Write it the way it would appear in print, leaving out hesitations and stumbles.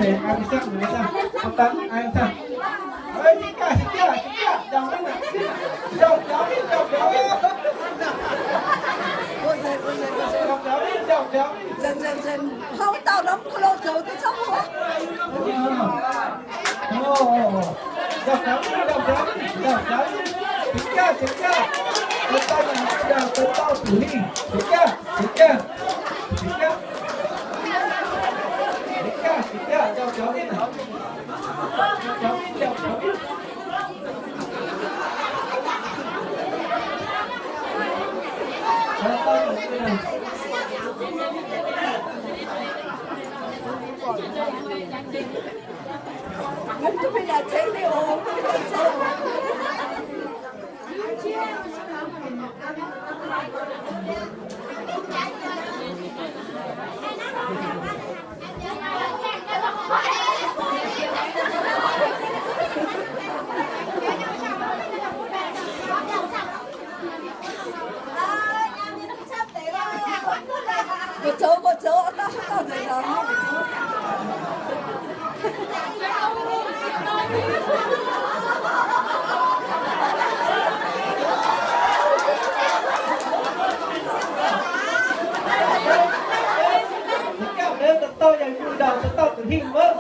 để ai xem người xem không tán ai xem ơi chị kia chào anh ạ chào dần không tao đóng lô rồi tôi sống quá chào chị kia chúng ta là chào tới bao tử đi chị kia chào cháu đi nào chào đi mình cứ phải là thế đi ồ một chỗ tao rồi đó tôi là người đầu tôi từ hình vợ